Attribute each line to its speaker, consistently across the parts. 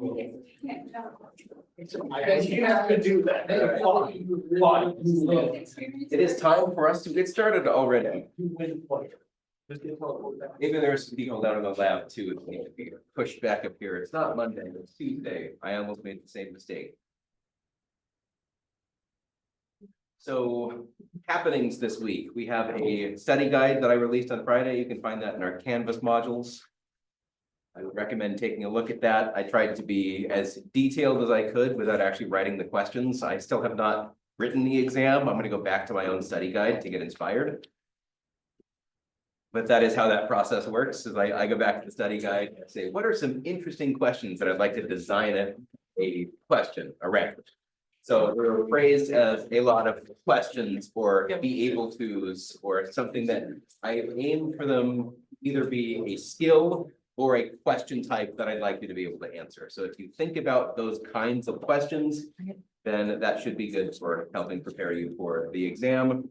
Speaker 1: You have to do that. Fine.
Speaker 2: It is time for us to get started already. Maybe there's some people down in the lab too that need to be pushed back up here. It's not Monday, it's Tuesday. I almost made the same mistake. So happenings this week, we have a study guide that I released on Friday. You can find that in our Canvas modules. I would recommend taking a look at that. I tried to be as detailed as I could without actually writing the questions. I still have not written the exam. I'm going to go back to my own study guide to get inspired. But that is how that process works, is I go back to the study guide and say, what are some interesting questions that I'd like to design a question around? So they're phrased as a lot of questions or be able to's or something that I aim for them either be a skill or a question type that I'd like you to be able to answer. So if you think about those kinds of questions, then that should be good for helping prepare you for the exam.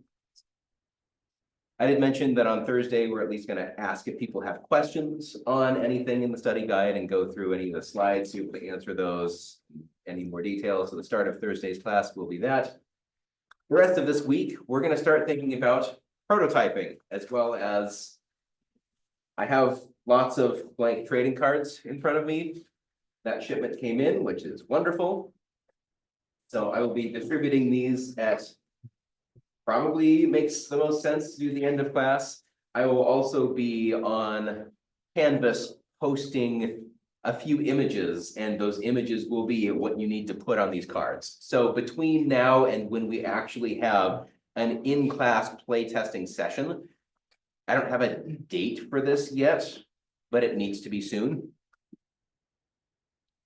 Speaker 2: I did mention that on Thursday, we're at least going to ask if people have questions on anything in the study guide and go through any of the slides, see if we answer those, any more details. So the start of Thursday's class will be that. The rest of this week, we're going to start thinking about prototyping, as well as I have lots of blank trading cards in front of me. That shipment came in, which is wonderful. So I will be distributing these at probably makes the most sense to do the end of class. I will also be on Canvas posting a few images, and those images will be what you need to put on these cards. So between now and when we actually have an in-class play testing session, I don't have a date for this yet, but it needs to be soon.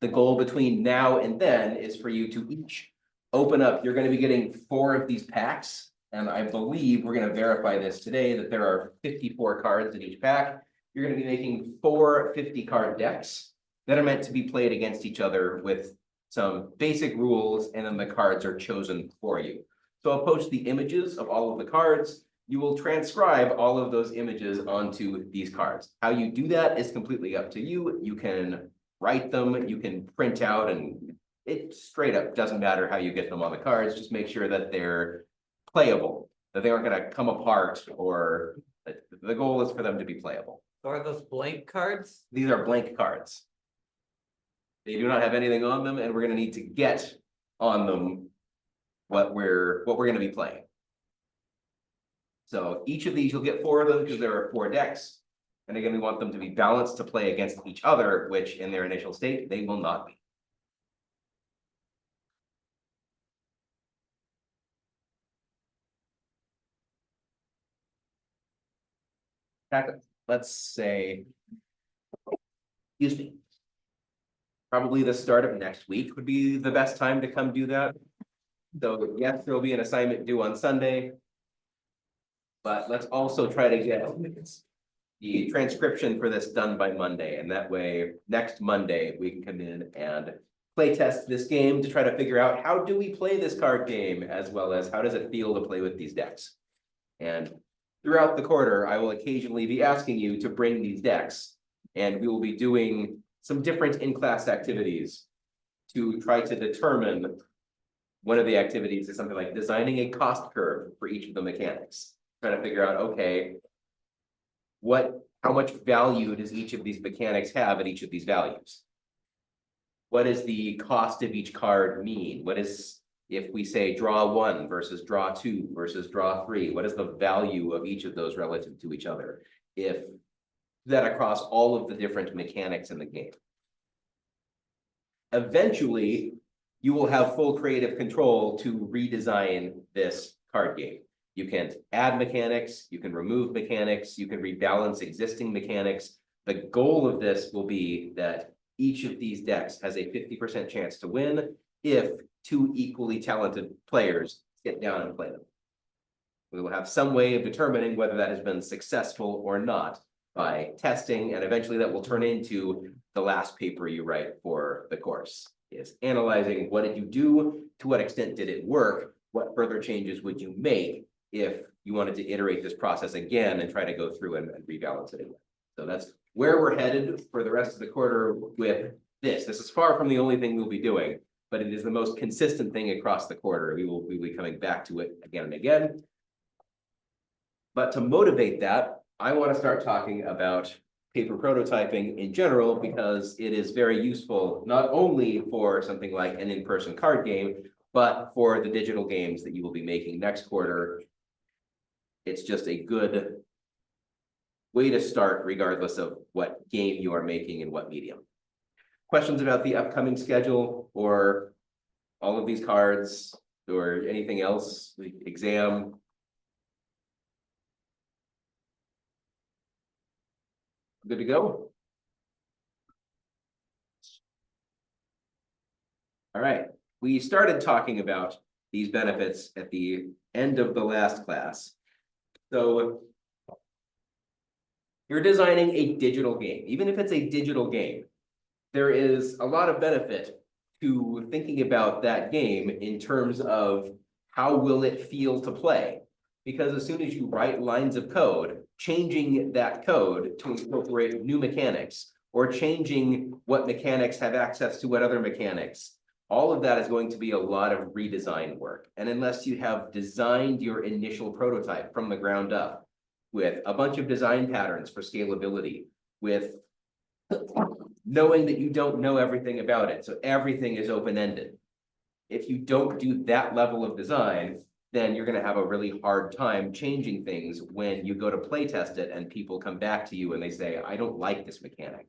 Speaker 2: The goal between now and then is for you to each open up. You're going to be getting 4 of these packs. And I believe we're going to verify this today that there are 54 cards in each pack. You're going to be making 4 50-card decks that are meant to be played against each other with some basic rules, and then the cards are chosen for you. So I'll post the images of all of the cards. You will transcribe all of those images onto these cards. How you do that is completely up to you. You can write them, you can print out, and it straight up doesn't matter how you get them on the cards. Just make sure that they're playable, that they aren't going to come apart, or the goal is for them to be playable.
Speaker 3: So are those blank cards?
Speaker 2: These are blank cards. They do not have anything on them, and we're going to need to get on them what we're going to be playing. So each of these, you'll get 4 of them because there are 4 decks. And again, we want them to be balanced to play against each other, which in their initial state, they will not be. Let's say, excuse me, probably the start of next week would be the best time to come do that. So yes, there will be an assignment due on Sunday, but let's also try to get the transcription for this done by Monday. And that way, next Monday, we can come in and play test this game to try to figure out how do we play this card game, as well as how does it feel to play with these decks. And throughout the quarter, I will occasionally be asking you to bring these decks, and we will be doing some different in-class activities to try to determine. One of the activities is something like designing a cost curve for each of the mechanics. Trying to figure out, okay, how much value does each of these mechanics have at each of these values? What does the cost of each card mean? What is, if we say draw 1 versus draw 2 versus draw 3, what is the value of each of those relative to each other? If that across all of the different mechanics in the game. Eventually, you will have full creative control to redesign this card game. You can add mechanics, you can remove mechanics, you can rebalance existing mechanics. The goal of this will be that each of these decks has a 50% chance to win if 2 equally talented players sit down and play them. We will have some way of determining whether that has been successful or not by testing, and eventually that will turn into the last paper you write for the course, is analyzing what did you do, to what extent did it work, what further changes would you make if you wanted to iterate this process again and try to go through and rebalance it again. So that's where we're headed for the rest of the quarter with this is far from the only thing we'll be doing, but it is the most consistent thing across the quarter. We will be coming back to it again and again. But to motivate that, I want to start talking about paper prototyping in general, because it is very useful, not only for something like an in-person card game, but for the digital games that you will be making next quarter. It's just a good way to start, regardless of what game you are making and what medium. Questions about the upcoming schedule or all of these cards or anything else, the exam? Good to go? All right, we started talking about these benefits at the end of the last class. So you're designing a digital game. Even if it's a digital game, there is a lot of benefit to thinking about that game in terms of how will it feel to play. Because as soon as you write lines of code, changing that code to incorporate new mechanics, or changing what mechanics have access to what other mechanics, all of that is going to be a lot of redesign work. And unless you have designed your initial prototype from the ground up with a bunch of design patterns for scalability, with knowing that you don't know everything about it, so everything is open-ended. If you don't do that level of design, then you're going to have a really hard time changing things when you go to play test it and people come back to you and they say, I don't like this mechanic.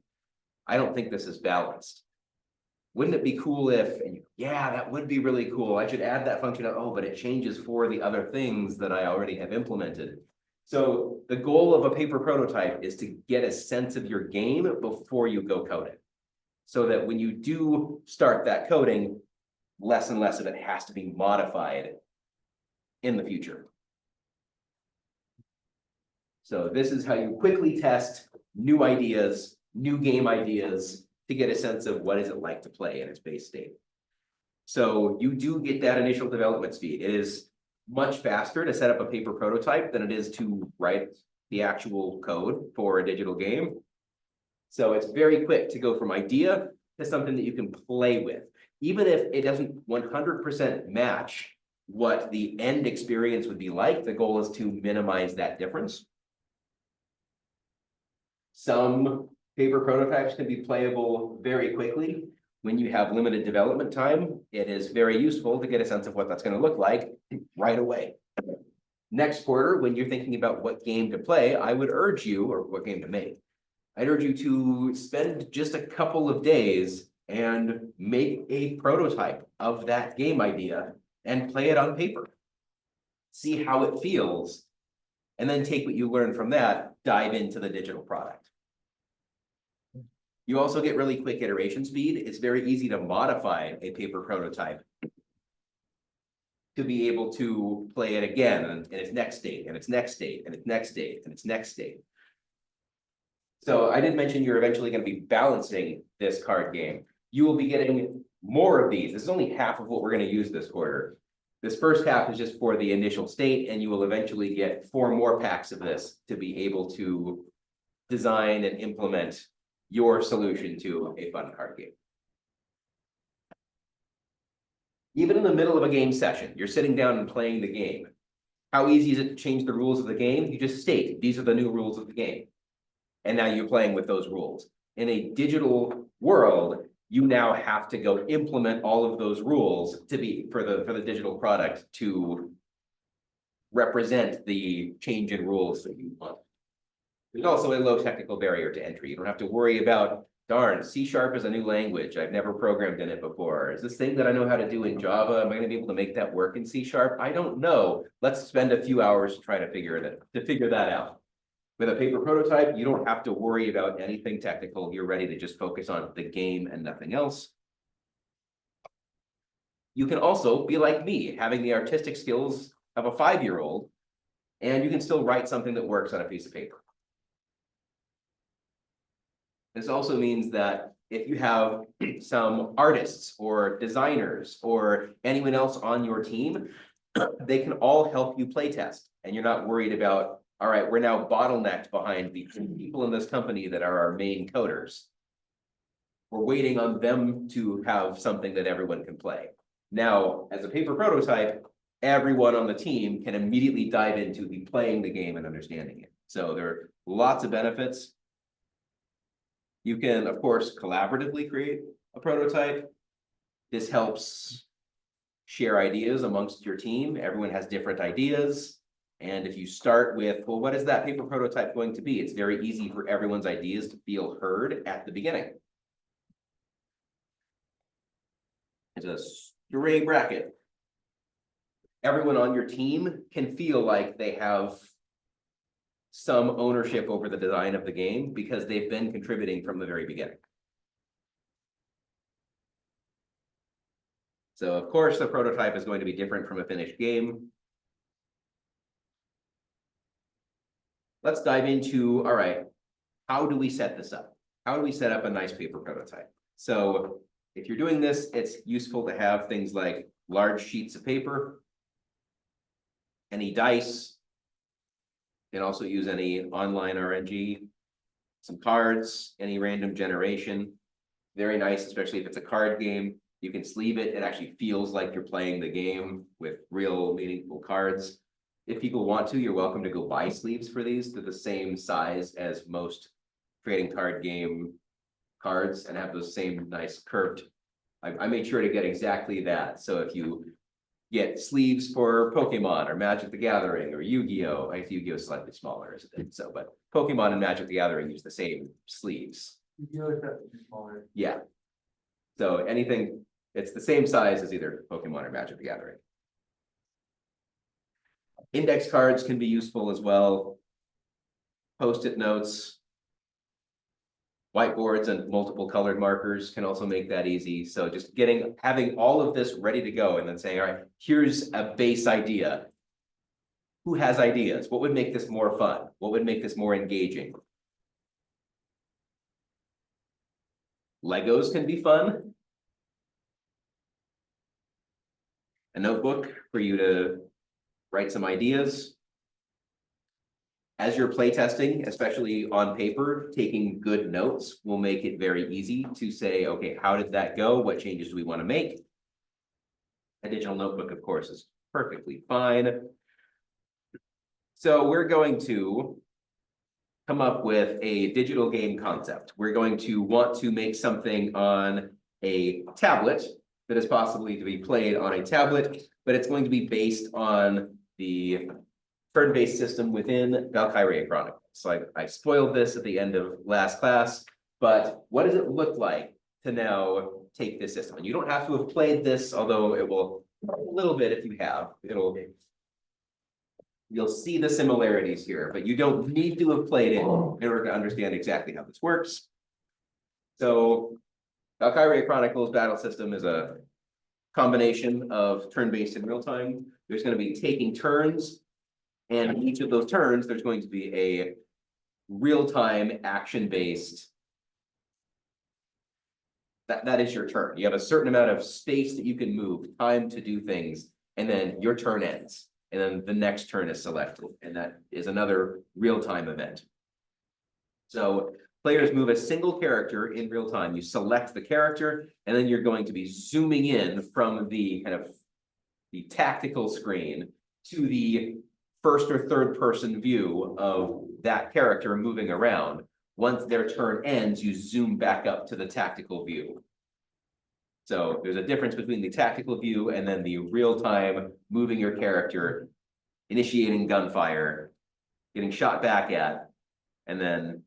Speaker 2: I don't think this is balanced. Wouldn't it be cool if, and yeah, that would be really cool. I should add that function. Oh, but it changes for the other things that I already have implemented. So the goal of a paper prototype is to get a sense of your game before you go coding, so that when you do start that coding, less and less of it has to be modified in the future. So this is how you quickly test new ideas, new game ideas, to get a sense of what is it like to play in its base state. So you do get that initial development speed. It is much faster to set up a paper prototype than it is to write the actual code for a digital game. So it's very quick to go from idea to something that you can play with. Even if it doesn't 100% match what the end experience would be like, the goal is to minimize that difference. Some paper prototypes can be playable very quickly. When you have limited development time, it is very useful to get a sense of what that's going to look like right away. Next quarter, when you're thinking about what game to play, I would urge you, or what game to make, I'd urge you to spend just a couple of days and make a prototype of that game idea and play it on paper. See how it feels, and then take what you learn from that, dive into the digital product. You also get really quick iteration speed. It's very easy to modify a paper prototype to be able to play it again in its next state, and its next state, and its next state, and its next state. So I did mention you're eventually going to be balancing this card game. You will be getting more of these. This is only half of what we're going to use this quarter. This first half is just for the initial state, and you will eventually get 4 more packs of this to be able to design and implement your solution to a fun card game. Even in the middle of a game session, you're sitting down and playing the game. How easy is it to change the rules of the game? You just state, these are the new rules of the game. And now you're playing with those rules. In a digital world, you now have to go implement all of those rules to be for the digital product to represent the change in rules that you want. There's also a low technical barrier to entry. You don't have to worry about, darn, C# is a new language. I've never programmed in it before. Is this thing that I know how to do in Java, am I going to be able to make that work in C#? I don't know. Let's spend a few hours to try to figure that out. With a paper prototype, you don't have to worry about anything technical. You're ready to just focus on the game and nothing else. You can also be like me, having the artistic skills of a 5-year-old, and you can still write something that works on a piece of paper. This also means that if you have some artists or designers or anyone else on your team, they can all help you play test, and you're not worried about, all right, we're now bottlenecked behind the people in this company that are our main coders. we're waiting on them to have something that everyone can play. Now, as a paper prototype, everyone on the team can immediately dive into the playing the game and understanding it. So there are lots of benefits. You can, of course, collaboratively create a prototype. This helps share ideas amongst your team. Everyone has different ideas. And if you start with, well, what is that paper prototype going to be? It's very easy for everyone's ideas to feel heard at the beginning. It's a stray bracket. Everyone on your team can feel like they have some ownership over the design of the game because they've been contributing from the very beginning. So of course, the prototype is going to be different from a finished game. Let's dive into, all right, how do we set this up? How do we set up a nice paper prototype? So if you're doing this, it's useful to have things like large sheets of paper, any dice. You can also use any online RNG, some cards, any random generation. Very nice, especially if it's a card game. You can sleeve it. It actually feels like you're playing the game with real meaningful cards. If people want to, you're welcome to go buy sleeves for these. They're the same size as most trading card game cards and have those same nice curved. I made sure to get exactly that. So if you get sleeves for Pokemon or Magic the Gathering or Yu-Gi-Oh! I guess Yu-Gi-Oh! Is slightly smaller, isn't it? So, but Pokemon and Magic the Gathering use the same sleeves. Yeah. So anything, it's the same size as either Pokemon or Magic the Gathering. Index cards can be useful as well. Post-it notes. Whiteboards and multiple colored markers can also make that easy. So just having all of this ready to go and then saying, all right, here's a base idea. Who has ideas? What would make this more fun? What would make this more engaging? Legos can be fun. A notebook for you to write some ideas. As you're playtesting, especially on paper, taking good notes will make it very easy to say, okay, how did that go? What changes do we want to make? A digital notebook, of course, is perfectly fine. So we're going to come up with a digital game concept. We're going to want to make something on a tablet that is possibly to be played on a tablet, but it's going to be based on the turn-based system within Valkyria Chronicles. So I spoiled this at the end of last class, but what does it look like to now take this system? And you don't have to have played this, although it will a little bit if you have. You'll see the similarities here, but you don't need to have played it in order to understand exactly how this works. So Valkyria Chronicles battle system is a combination of turn-based and real-time. There's going to be taking turns. And each of those turns, there's going to be a real-time action-based. That is your turn. You have a certain amount of space that you can move, time to do things, and then your turn ends. And then the next turn is selected, and that is another real-time event. So players move a single character in real time. You select the character, and then you're going to be zooming in from the kind of the tactical screen to the first or third person view of that character moving around. Once their turn ends, you zoom back up to the tactical view. So there's a difference between the tactical view and then the real-time moving your character, initiating gunfire, getting shot back at, and then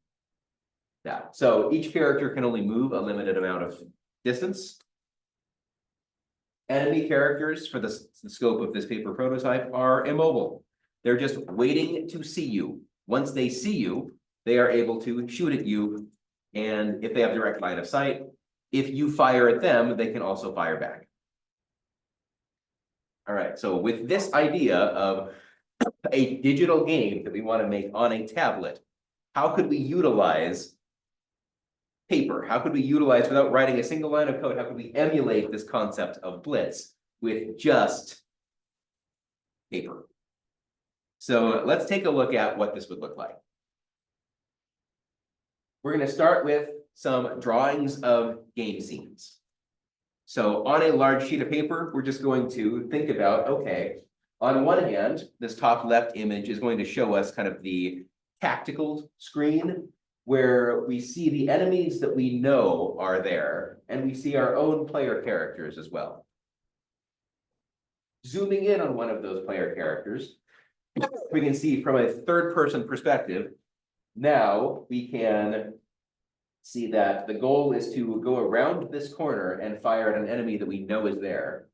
Speaker 2: yeah. So each character can only move a limited amount of distance. Enemy characters for the scope of this paper prototype are immobile. They're just waiting to see you. Once they see you, they are able to shoot at you. And if they have direct line of sight, if you fire at them, they can also fire back. All right, so with this idea of a digital game that we want to make on a tablet, how could we utilize paper? How could we utilize, without writing a single line of code, how could we emulate this concept of Blitz with just paper? So let's take a look at what this would look like. We're going to start with some drawings of game scenes. So on a large sheet of paper, we're just going to think about, okay, on one hand, this top left image is going to show us kind of the tactical screen where we see the enemies that we know are there, and we see our own player characters as well. Zooming in on one of those player characters, we can see from a third-person perspective, now we can see that the goal is to go around this corner and fire at an enemy that we know is there.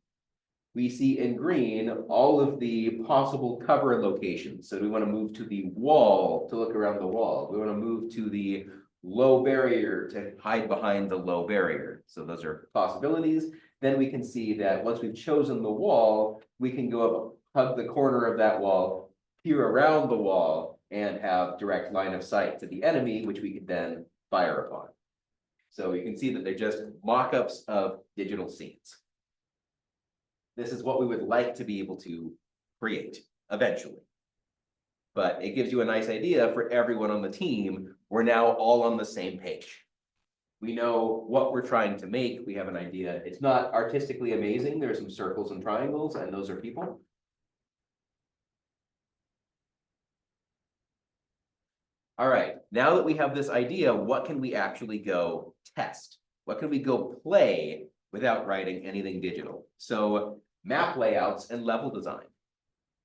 Speaker 2: We see in green all of the possible cover locations. So we want to move to the wall to look around the wall. We want to move to the low barrier to hide behind the low barrier. So those are possibilities. Then we can see that once we've chosen the wall, we can go up, hug the corner of that wall, peer around the wall, and have direct line of sight to the enemy, which we could then fire upon. So you can see that they're just mock-ups of digital scenes. This is what we would like to be able to create eventually. But it gives you a nice idea for everyone on the team. We're now all on the same page. We know what we're trying to make. We have an idea. It's not artistically amazing. There are some circles and triangles, and those are people. All right, now that we have this idea, what can we actually go test? What can we go play without writing anything digital? So map layouts and level design.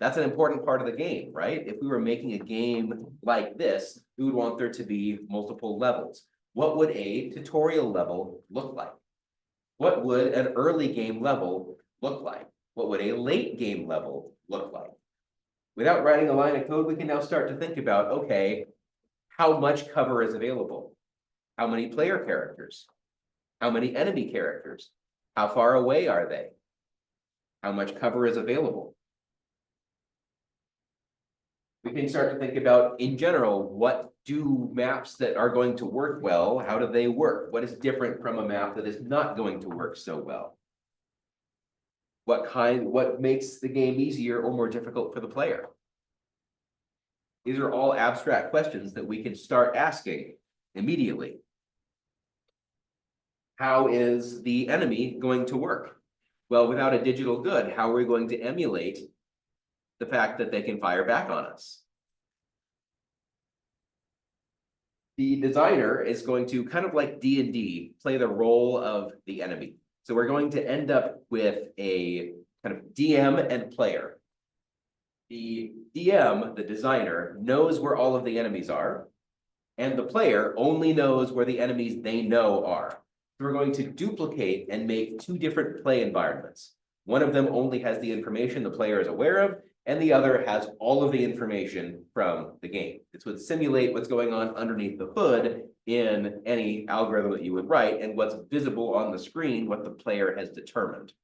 Speaker 2: That's an important part of the game, right? If we were making a game like this, we would want there to be multiple levels. What would a tutorial level look like? What would an early game level look like? What would a late game level look like? Without writing a line of code, we can now start to think about, okay, how much cover is available? How many player characters? How many enemy characters? How far away are they? How much cover is available? We can start to think about, in general, what do maps that are going to work well, how do they work? What is different from a map that is not going to work so well? What makes the game easier or more difficult for the player? These are all abstract questions that we can start asking immediately. How is the enemy going to work? Well, without a digital good, how are we going to emulate the fact that they can fire back on us? The designer is going to, kind of like D&D, play the role of the enemy. So we're going to end up with a kind of DM and player. The DM, the designer, knows where all of the enemies are, and the player only knows where the enemies they know are. So we're going to duplicate and make two different play environments. One of them only has the information the player is aware of, and the other has all of the information from the game. This would simulate what's going on underneath the hood in any algorithm that you would write, and what's visible on the screen, what the player has determined.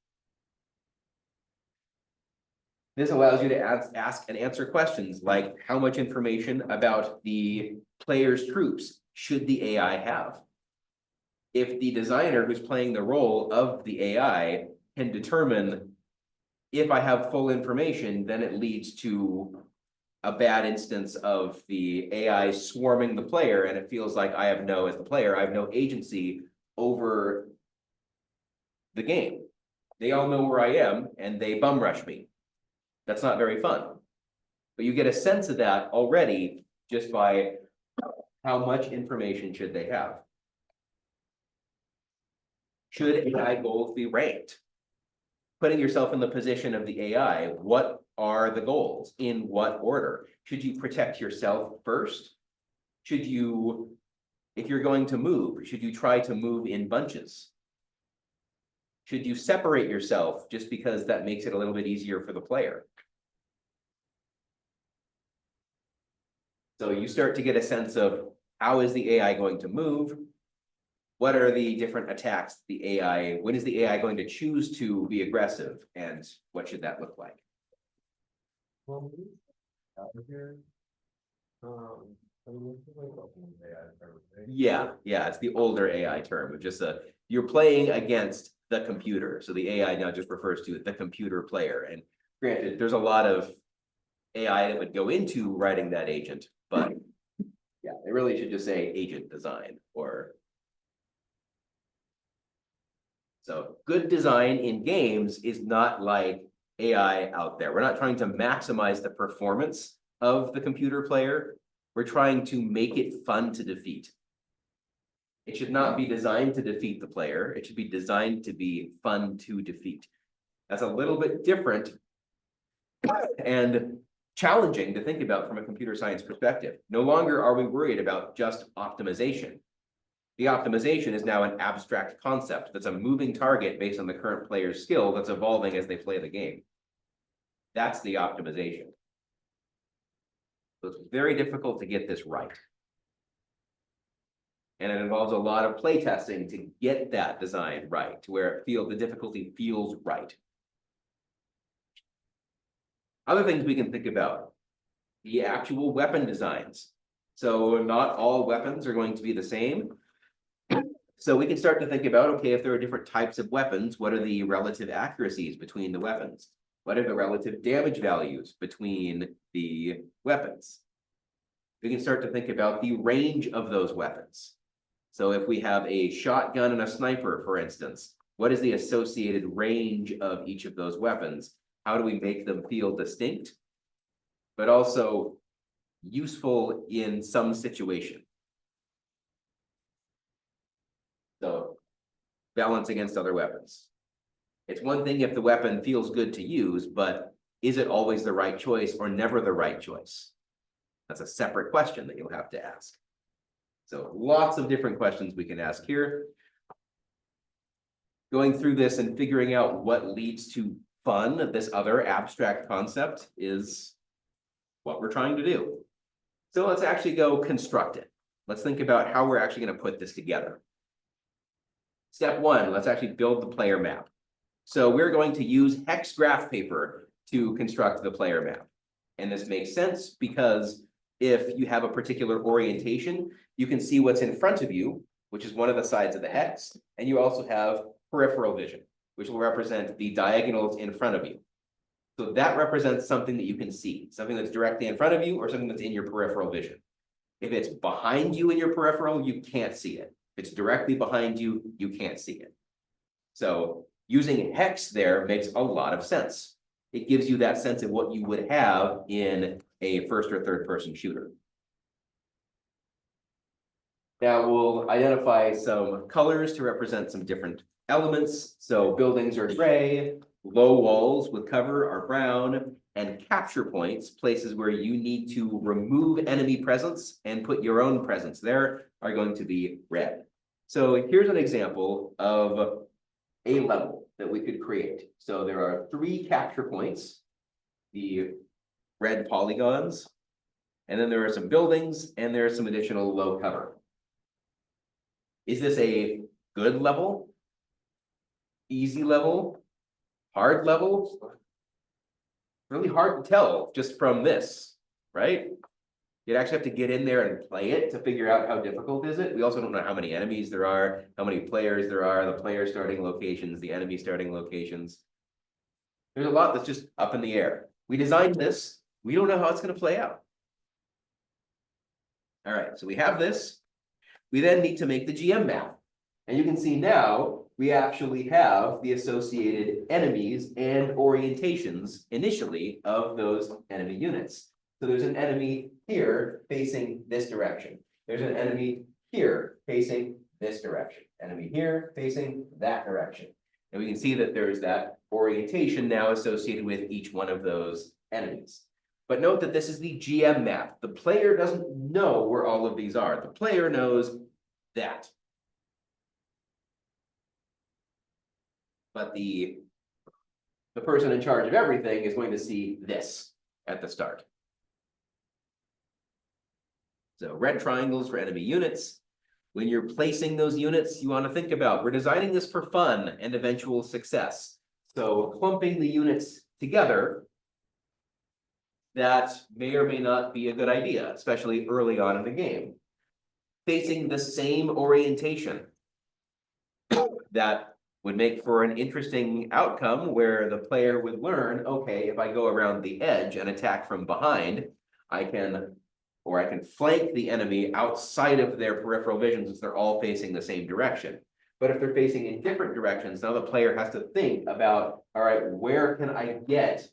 Speaker 2: This allows you to ask and answer questions like, how much information about the player's troops should the AI have? If the designer who's playing the role of the AI can determine if I have full information, then it leads to a bad instance of the AI swarming the player, and it feels like as the player, I have no agency over the game. They all know where I am, and they bum rush me. That's not very fun. But you get a sense of that already just by how much information should they have. Should AI goals be ranked? Putting yourself in the position of the AI, what are the goals? In what order? Should you protect yourself first? Should you, if you're going to move, should you try to move in bunches? Should you separate yourself just because that makes it a little bit easier for the player? So you start to get a sense of how is the AI going to move? What are the different attacks the AI, when is the AI going to choose to be aggressive, and what should that look like? Yeah, it's the older AI term, which is you're playing against the computer. So the AI now just refers to the computer player. And granted, there's a lot of AI that would go into writing that agent, but yeah, it really should just say agent design or So good design in games is not like AI out there. We're not trying to maximize the performance of the computer player. We're trying to make it fun to defeat. It should not be designed to defeat the player. It should be designed to be fun to defeat. That's a little bit different and challenging to think about from a computer science perspective. No longer are we worried about just optimization. The optimization is now an abstract concept that's a moving target based on the current player's skill that's evolving as they play the game. That's the optimization. So it's very difficult to get this right. And it involves a lot of play testing to get that design right, to where the difficulty feels right. Other things we can think about, the actual weapon designs. So not all weapons are going to be the same. So we can start to think about, okay, if there are different types of weapons, what are the relative accuracies between the weapons? What are the relative damage values between the weapons? We can start to think about the range of those weapons. So if we have a shotgun and a sniper, for instance, what is the associated range of each of those weapons? How do we make them feel distinct, but also useful in some situation? So balance against other weapons. It's one thing if the weapon feels good to use, but is it always the right choice or never the right choice? That's a separate question that you'll have to ask. So lots of different questions we can ask here. Going through this and figuring out what leads to fun, this other abstract concept, is what we're trying to do. So let's actually go construct it. Let's think about how we're actually going to put this together. Step one, let's actually build the player map. So we're going to use hex graph paper to construct the player map. And this makes sense because if you have a particular orientation, you can see what's in front of you, which is one of the sides of the hex. And you also have peripheral vision, which will represent the diagonals in front of you. So that represents something that you can see, something that's directly in front of you or something that's in your peripheral vision. If it's behind you in your peripheral, you can't see it. If it's directly behind you, you can't see it. So using hex there makes a lot of sense. It gives you that sense of what you would have in a first or third person shooter. Now we'll identify some colors to represent some different elements. So buildings are gray, low walls with cover are brown, and capture points, places where you need to remove enemy presence and put your own presence there, are going to be red. So here's an example of a level that we could create. So there are 3 capture points, the red polygons, and then there are some buildings and there's some additional low cover. Is this a good level? Easy level? Hard level? Really hard to tell just from this, right? You'd actually have to get in there and play it to figure out how difficult is it. We also don't know how many enemies there are, how many players there are, the player starting locations, the enemy starting locations. There's a lot that's just up in the air. We designed this. We don't know how it's going to play out. All right, so we have this. We then need to make the GM map. And you can see now we actually have the associated enemies and orientations initially of those enemy units. So there's an enemy here facing this direction. There's an enemy here facing this direction. Enemy here facing that direction. And we can see that there's that orientation now associated with each one of those enemies. But note that this is the GM map. The player doesn't know where all of these are. The player knows that. But the person in charge of everything is going to see this at the start. So red triangles for enemy units. When you're placing those units, you want to think about, we're designing this for fun and eventual success. So clumping the units together, that may or may not be a good idea, especially early on in the game. Facing the same orientation, that would make for an interesting outcome where the player would learn, okay, if I go around the edge and attack from behind, I can flank the enemy outside of their peripheral vision since they're all facing the same direction. But if they're facing in different directions, now the player has to think about, all right, where can I get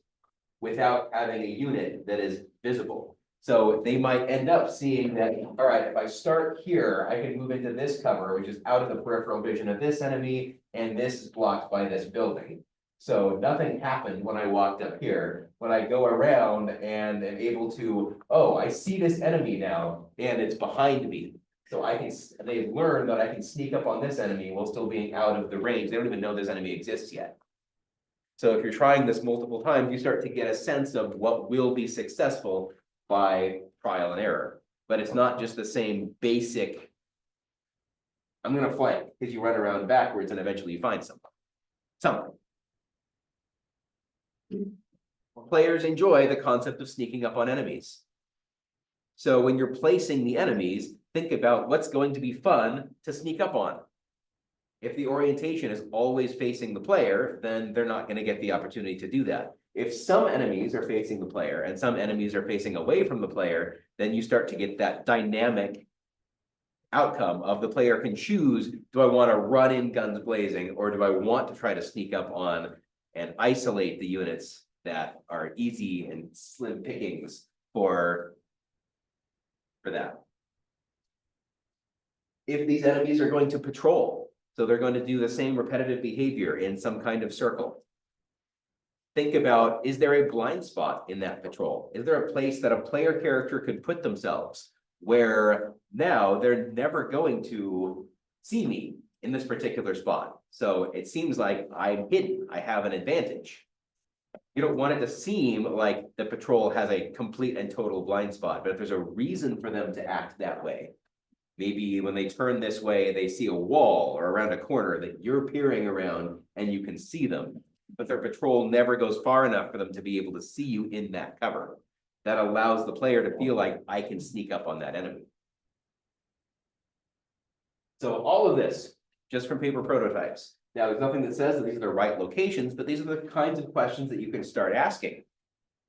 Speaker 2: without having a unit that is visible? So they might end up seeing that, all right, if I start here, I can move into this cover, which is out of the peripheral vision of this enemy, and this is blocked by this building. So nothing happened when I walked up here. When I go around and am able to, oh, I see this enemy now, and it's behind me. So they've learned that I can sneak up on this enemy while still being out of the range. They don't even know this enemy exists yet. So if you're trying this multiple times, you start to get a sense of what will be successful by trial and error. But it's not just the same basic, I'm gonna flank, because you run around backwards and eventually you find something. Players enjoy the concept of sneaking up on enemies. So when you're placing the enemies, think about what's going to be fun to sneak up on. If the orientation is always facing the player, then they're not going to get the opportunity to do that. If some enemies are facing the player and some enemies are facing away from the player, then you start to get that dynamic outcome of the player can choose, do I want to run in guns blazing, or do I want to try to sneak up on and isolate the units that are easy and slim pickings for that. If these enemies are going to patrol, so they're going to do the same repetitive behavior in some kind of circle. Think about, is there a blind spot in that patrol? Is there a place that a player character could put themselves where now they're never going to see me in this particular spot? So it seems like I'm hidden, I have an advantage. You don't want it to seem like the patrol has a complete and total blind spot, but if there's a reason for them to act that way, maybe when they turn this way, they see a wall or around a corner that you're peering around and you can see them, but their patrol never goes far enough for them to be able to see you in that cover. That allows the player to feel like I can sneak up on that enemy. So all of this, just from paper prototypes. Now, there's nothing that says that these are the right locations, but these are the kinds of questions that you can start asking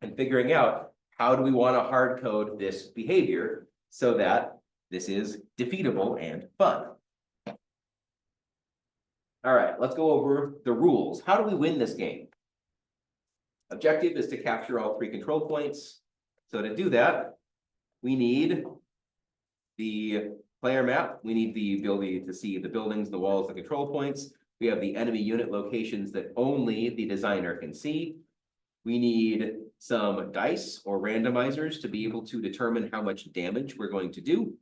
Speaker 2: and figuring out, how do we want to hard code this behavior so that this is defeatable and fun? All right, let's go over the rules. How do we win this game? Objective is to capture all 3 control points. So to do that, we need the player map. We need the ability to see the buildings, the walls, the control points. We have the enemy unit locations that only the designer can see. We need some dice or randomizers to be able to determine how much damage we're going to do.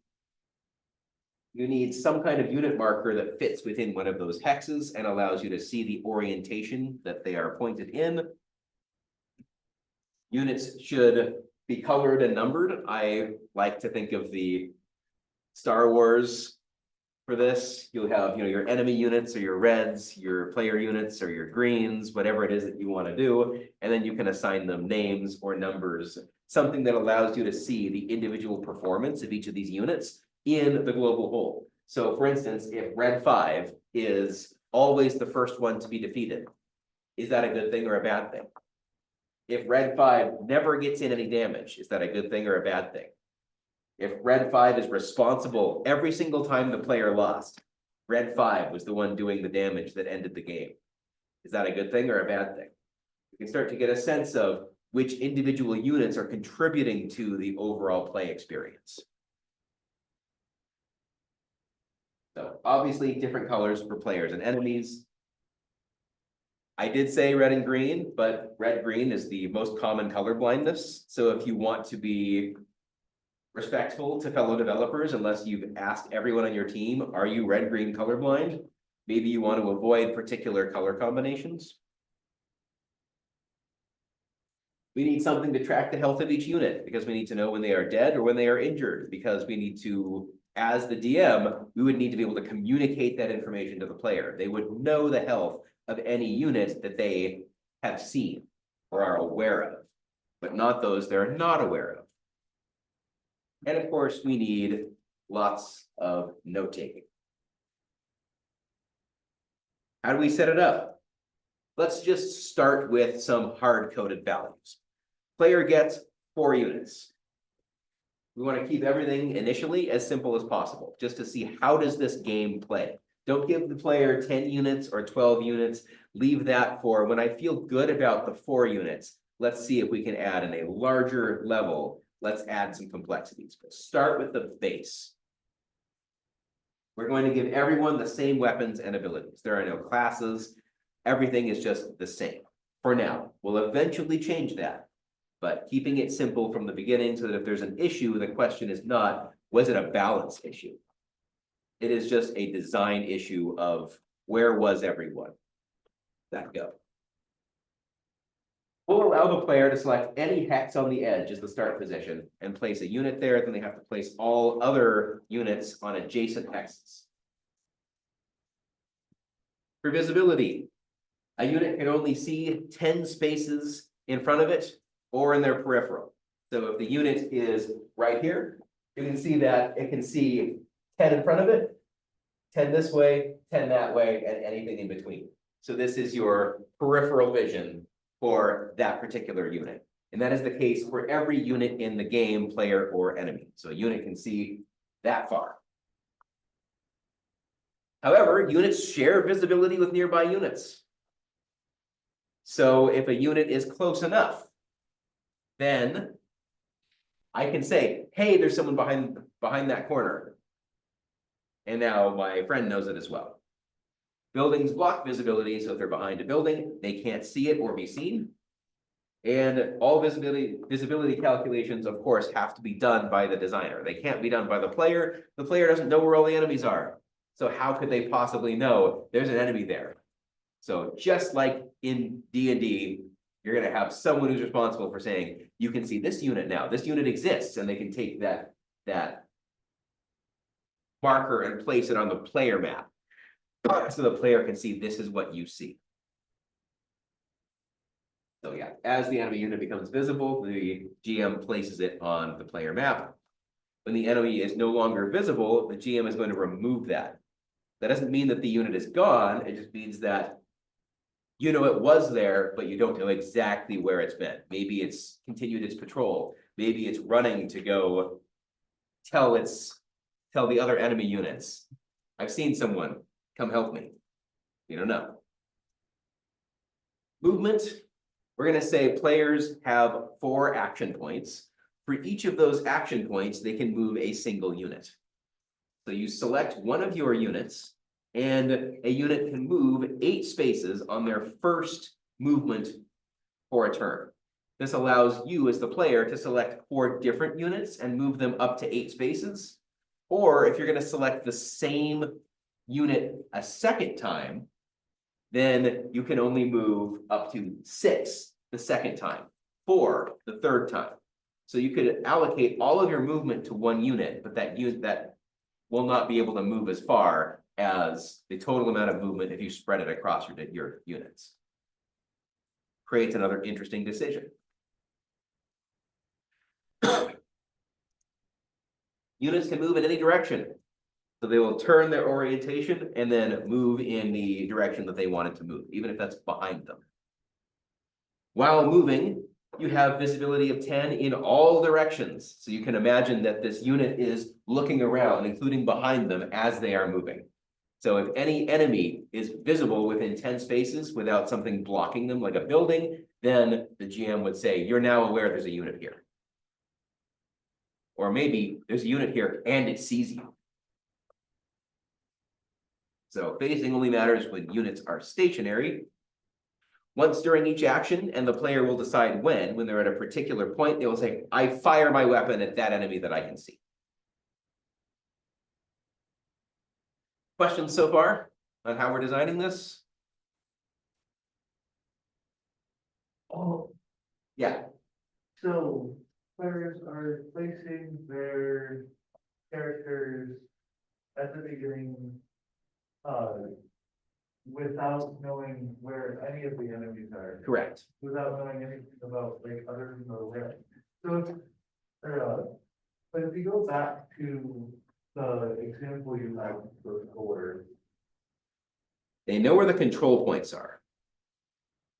Speaker 2: You need some kind of unit marker that fits within one of those hexes and allows you to see the orientation that they are pointed in. Units should be colored and numbered. I like to think of the Star Wars for this. You'll have, your enemy units or your reds, your player units or your greens, whatever it is that you want to do. And then you can assign them names or numbers, something that allows you to see the individual performance of each of these units in the global whole. So for instance, if red 5 is always the first one to be defeated, is that a good thing or a bad thing? If red 5 never gets in any damage, is that a good thing or a bad thing? If red 5 is responsible every single time the player lost, red 5 was the one doing the damage that ended the game, is that a good thing or a bad thing? You can start to get a sense of which individual units are contributing to the overall play experience. So obviously different colors for players and enemies. I did say red and green, but red-green is the most common color blindness. So if you want to be respectful to fellow developers, unless you've asked everyone on your team, are you red-green colorblind? Maybe you want to avoid particular color combinations. We need something to track the health of each unit because we need to know when they are dead or when they are injured, because we need to, as the DM, we would need to be able to communicate that information to the player. They would know the health of any unit that they have seen or are aware of, but not those they're not aware of. And of course, we need lots of note-taking. How do we set it up? Let's just start with some hard-coded values. Player gets 4 units. We want to keep everything initially as simple as possible, just to see how does this game play. Don't give the player 10 units or 12 units. Leave that for when I feel good about the 4 units. Let's see if we can add in a larger level. Let's add some complexities, but start with the base. We're going to give everyone the same weapons and abilities. There are no classes. Everything is just the same for now. We'll eventually change that, but keeping it simple from the beginning so that if there's an issue, the question is not, was it a balance issue? It is just a design issue of where was everyone? That go. We'll allow the player to select any hex on the edge as the start position and place a unit there. Then they have to place all other units on adjacent hexes. For visibility, a unit can only see 10 spaces in front of it or in their peripheral. So if the unit is right here, you can see that it can see 10 in front of it, 10 this way, 10 that way, and anything in between. So this is your peripheral vision for that particular unit. And that is the case for every unit in the game, player or enemy. So a unit can see that far. However, units share visibility with nearby units. So if a unit is close enough, then I can say, hey, there's someone behind that corner. And now my friend knows it as well. Buildings block visibility, so if they're behind a building, they can't see it or be seen. And all visibility calculations, of course, have to be done by the designer. They can't be done by the player. The player doesn't know where all the enemies are. So how could they possibly know there's an enemy there? So just like in D&D, you're going to have someone who's responsible for saying, you can see this unit now. This unit exists, and they can take that marker and place it on the player map. So the player can see this is what you see. So yeah, as the enemy unit becomes visible, the GM places it on the player map. When the enemy is no longer visible, the GM is going to remove that. That doesn't mean that the unit is gone. It just means that you know it was there, but you don't know exactly where it's been. Maybe it's continued its patrol. Maybe it's running to go tell the other enemy units, I've seen someone, come help me. You don't know. Movement, we're going to say players have 4 action points. For each of those action points, they can move a single unit. So you select one of your units, and a unit can move 8 spaces on their first movement for a turn. This allows you as the player to select 4 different units and move them up to 8 spaces. Or if you're going to select the same unit a second time, then you can only move up to 6 the second time, 4 the third time. So you could allocate all of your movement to one unit, but that will not be able to move as far as the total amount of movement if you spread it across your units. Creates another interesting decision. Units can move in any direction. So they will turn their orientation and then move in the direction that they wanted to move, even if that's behind them. While moving, you have visibility of 10 in all directions. So you can imagine that this unit is looking around, including behind them as they are moving. So if any enemy is visible within 10 spaces without something blocking them, like a building, then the GM would say, you're now aware there's a unit here. Or maybe there's a unit here and it sees you. So phasing only matters when units are stationary. Once during each action, and the player will decide when they're at a particular point, they will say, I fire my weapon at that enemy that I can see. Questions so far on how we're designing this?
Speaker 4: Oh,
Speaker 2: Yeah.
Speaker 4: so players are placing their characters at the beginning, without knowing where any of the enemies are,
Speaker 2: Correct.
Speaker 4: without knowing anything about like other people are where. So, but if you go back to the example you had before,
Speaker 2: They know where the control points are,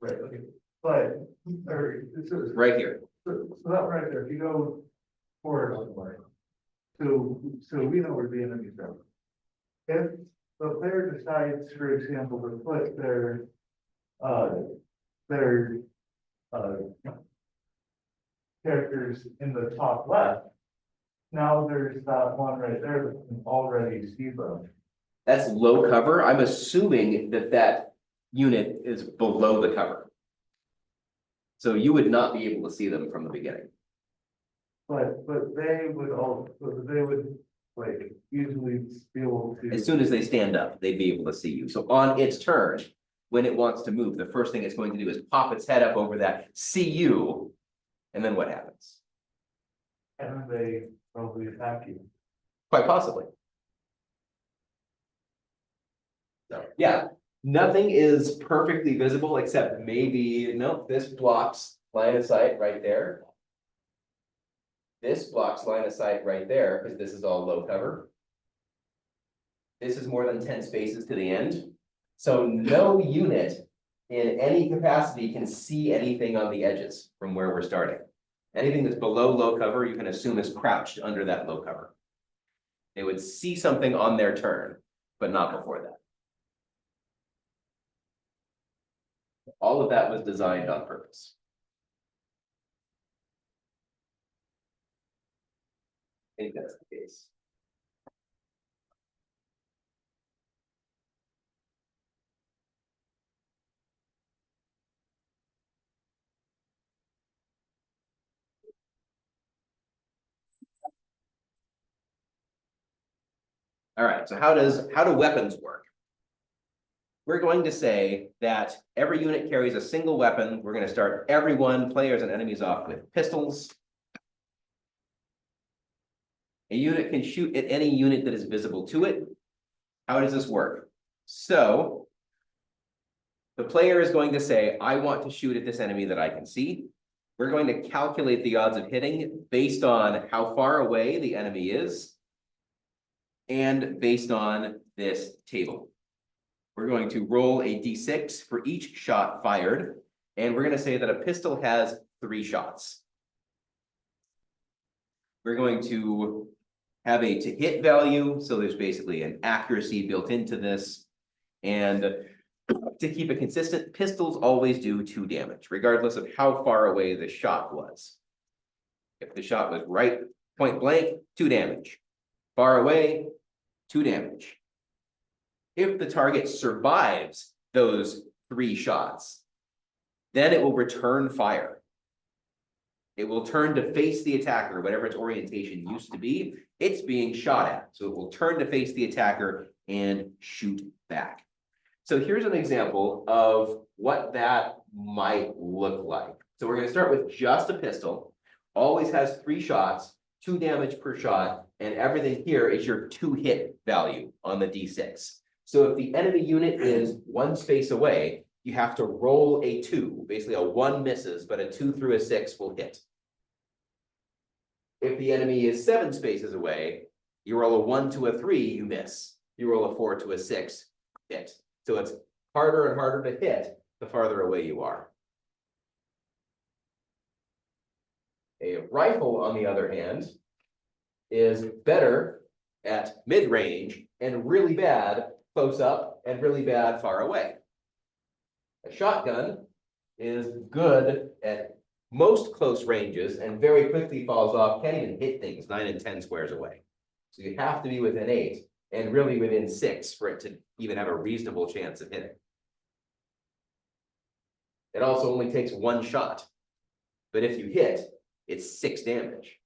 Speaker 4: right, okay, but, or, so,
Speaker 2: right here.
Speaker 4: so that right there, if you go forward on the line, so we know where the enemies are. If the player decides, for example, to put their, uh, characters in the top left. Now there's that one right there that can already see them.
Speaker 2: That's low cover. I'm assuming that that unit is below the cover. So you would not be able to see them from the beginning.
Speaker 4: But they would like easily be able to.
Speaker 2: As soon as they stand up, they'd be able to see you. So on its turn, when it wants to move, the first thing it's going to do is pop its head up over that, see you, and then what happens?
Speaker 4: And then they probably attack you.
Speaker 2: Quite possibly. So, yeah, nothing is perfectly visible except maybe, nope, this blocks line of sight right there. This blocks line of sight right there, because this is all low cover. This is more than 10 spaces to the end. So no unit in any capacity can see anything on the edges from where we're starting. Anything that's below low cover, you can assume is crouched under that low cover. They would see something on their turn, but not before that. All of that was designed on purpose. I think that's the case. All right, so how do weapons work? We're going to say that every unit carries a single weapon. We're going to start everyone, players and enemies, off with pistols. A unit can shoot at any unit that is visible to it. How does this work? So the player is going to say, I want to shoot at this enemy that I can see. We're going to calculate the odds of hitting based on how far away the enemy is and based on this table. We're going to roll a d6 for each shot fired, and we're going to say that a pistol has 3 shots. We're going to have a to hit value, so there's basically an accuracy built into this. And to keep it consistent, pistols always do 2 damage, regardless of how far away the shot was. If the shot was right point blank, 2 damage. Far away, 2 damage. If the target survives those 3 shots, then it will return fire. It will turn to face the attacker, whatever its orientation used to be. It's being shot at, so it will turn to face the attacker and shoot back. So here's an example of what that might look like. So we're going to start with just a pistol. Always has 3 shots, 2 damage per shot, and everything here is your 2 hit value on the d6. So if the enemy unit is 1 space away, you have to roll a 2. Basically a 1 misses, but a 2 through a 6 will hit. If the enemy is 7 spaces away, you roll a 1 to a 3, you miss. You roll a 4 to a 6, hit. So it's harder and harder to hit the farther away you are. A rifle, on the other hand, is better at mid-range and really bad close up and really bad far away. A shotgun is good at most close ranges and very quickly falls off, can't even hit things 9 and 10 squares away. So you have to be within 8 and really within 6 for it to even have a reasonable chance of hitting. It also only takes 1 shot, but if you hit, it's 6 damage.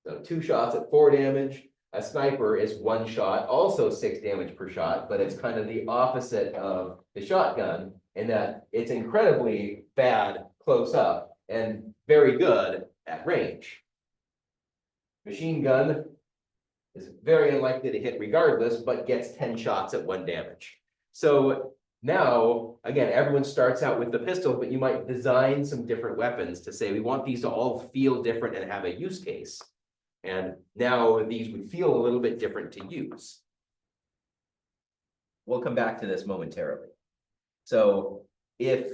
Speaker 2: So 2 shots at 4 damage. A sniper is 1 shot, also 6 damage per shot, but it's kind of the opposite of the shotgun in that it's incredibly bad close up and very good at range. Machine gun is very unlikely to hit regardless, but gets 10 shots at 1 damage. So now, again, everyone starts out with the pistol, but you might design some different weapons to say, we want these to all feel different and have a use case. And now these would feel a little bit different to use. We'll come back to this momentarily. So if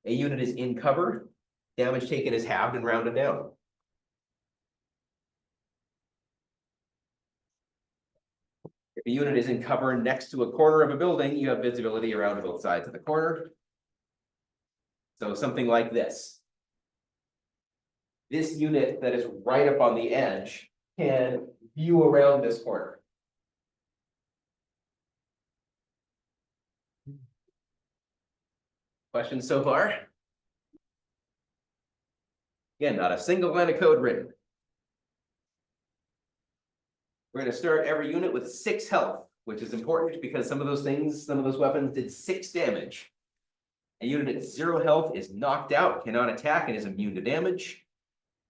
Speaker 2: a unit is in cover, damage taken is halved and rounded down. If The unit is in cover next to a corner of a building, you have visibility around both sides of the corner. So something like this. This unit that is right up on the edge can view around this corner. Questions so far? Again, not a single line of code written. We're going to start every unit with 6 health, which is important because some of those things, some of those weapons did 6 damage. A unit at 0 health is knocked out, cannot attack, and is immune to damage.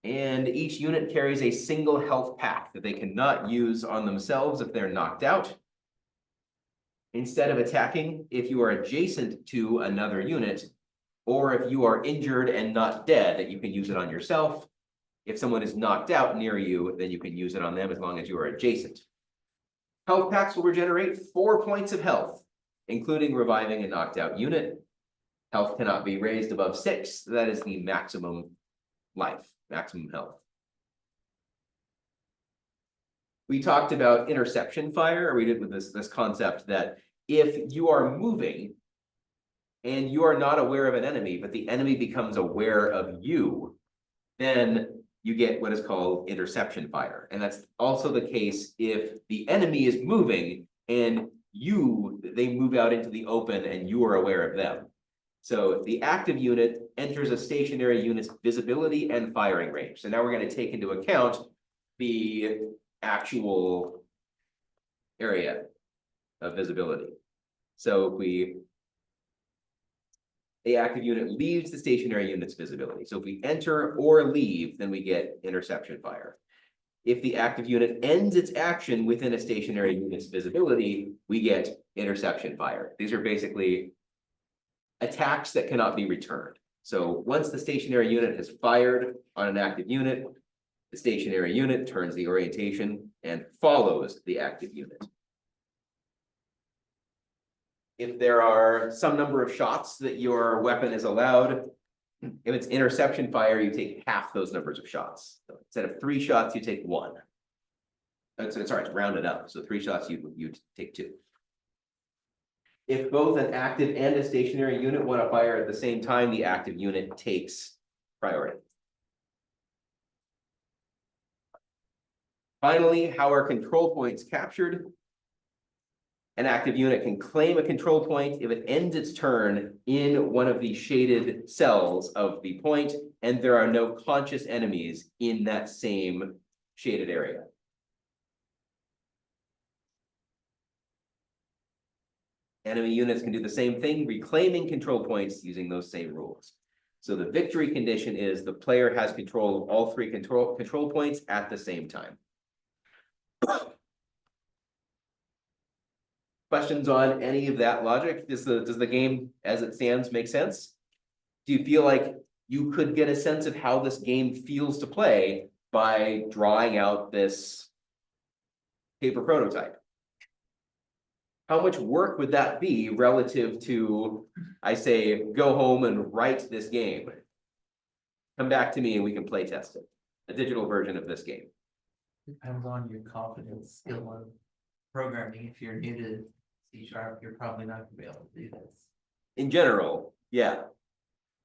Speaker 2: And each unit carries a single health pack that they cannot use on themselves if they're knocked out. Instead of attacking, if you are adjacent to another unit, or if you are injured and not dead, you can use it on yourself. If someone is knocked out near you, then you can use it on them as long as you are adjacent. Health packs will regenerate 4 points of health, including reviving a knocked out unit. Health cannot be raised above 6. That is the maximum life, maximum health. We talked about interception fire, or we did with this concept that if you are moving and you are not aware of an enemy, but the enemy becomes aware of you, then you get what is called interception fire. And that's also the case if the enemy is moving and they move out into the open and you are aware of them. So the active unit enters a stationary unit's visibility and firing range. So now we're going to take into account the actual area of visibility. So if the active unit leaves the stationary unit's visibility. So if we enter or leave, then we get interception fire. If the active unit ends its action within a stationary unit's visibility, we get interception fire. These are basically attacks that cannot be returned. So once the stationary unit has fired on an active unit, the stationary unit turns the orientation and follows the active unit. If there are some number of shots that your weapon is allowed, if it's interception fire, you take half those numbers of shots. So instead of 3 shots, you take 1. Sorry, it's rounded up. So 3 shots, you take 2. If both an active and a stationary unit want to fire at the same time, the active unit takes priority. Finally, how are control points captured? An active unit can claim a control point if it ends its turn in one of the shaded cells of the point, and there are no conscious enemies in that same shaded area. Enemy units can do the same thing, reclaiming control points using those same rules. So the victory condition is the player has control of all 3 control points at the same time. Questions on any of that logic? Does the game as it stands make sense? Do you feel like you could get a sense of how this game feels to play by drawing out this paper prototype? How much work would that be relative to, I say, go home and write this game? Come back to me and we can play test it. A digital version of this game.
Speaker 3: Depends on your confidence, skill of programming. If you're new to C#, you're probably not gonna be able to do this.
Speaker 2: In general, yeah.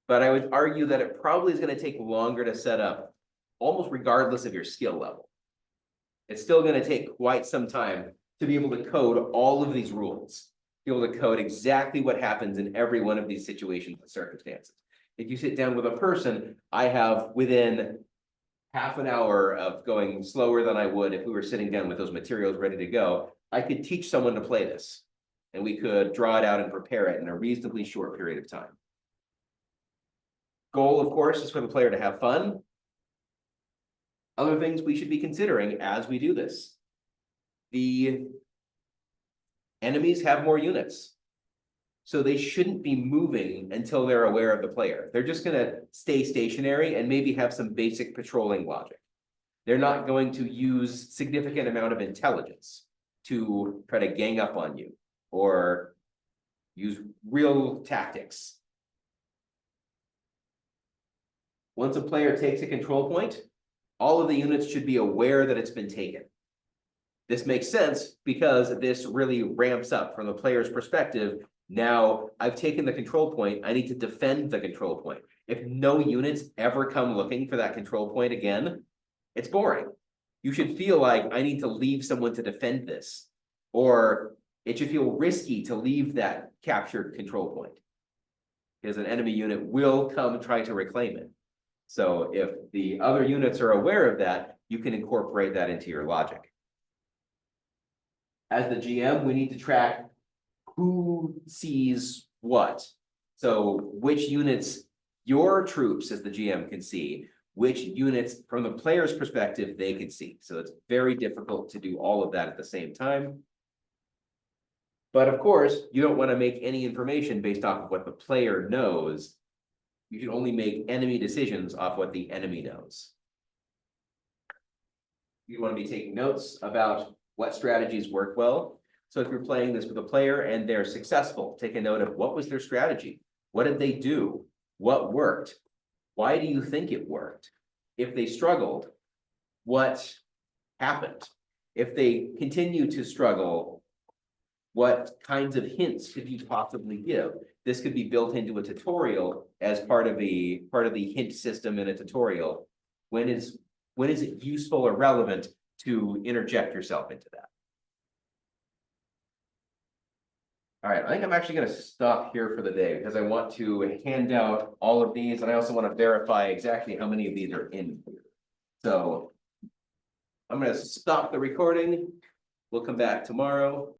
Speaker 2: But I would argue that it probably is going to take longer to set up, almost regardless of your skill level. It's still going to take quite some time to be able to code all of these rules, be able to code exactly what happens in every one of these situations and circumstances. If you sit down with a person, I have within half an hour of going slower than I would if we were sitting down with those materials ready to go, I could teach someone to play this, and we could draw it out and prepare it in a reasonably short period of time. Goal, of course, is for the player to have fun. Other things we should be considering as we do this. The enemies have more units, so they shouldn't be moving until they're aware of the player. They're just going to stay stationary and maybe have some basic patrolling logic. They're not going to use significant amount of intelligence to try to gang up on you or use real tactics. Once a player takes a control point, all of the units should be aware that it's been taken. This makes sense because this really ramps up from the player's perspective. Now I've taken the control point, I need to defend the control point. If no units ever come looking for that control point again, it's boring. You should feel like I need to leave someone to defend this. Or it should feel risky to leave that captured control point. Because an enemy unit will come try to reclaim it. So if the other units are aware of that, you can incorporate that into your logic. As the GM, we need to track who sees what. So which units your troops as the GM can see, which units from the player's perspective they can see. So it's very difficult to do all of that at the same time. But of course, you don't want to make any information based off of what the player knows. You should only make enemy decisions off what the enemy knows. You want to be taking notes about what strategies work well. So if you're playing this with a player and they're successful, take a note of what was their strategy? What did they do? What worked? Why do you think it worked? If they struggled, what happened? If they continue to struggle, what kinds of hints could you possibly give? This could be built into a tutorial as part of the hint system in a tutorial. When is it useful or relevant to interject yourself into that? All right, I think I'm actually going to stop here for the day because I want to hand out all of these and I also want to verify exactly how many of these are in here. So I'm going to stop the recording. We'll come back tomorrow.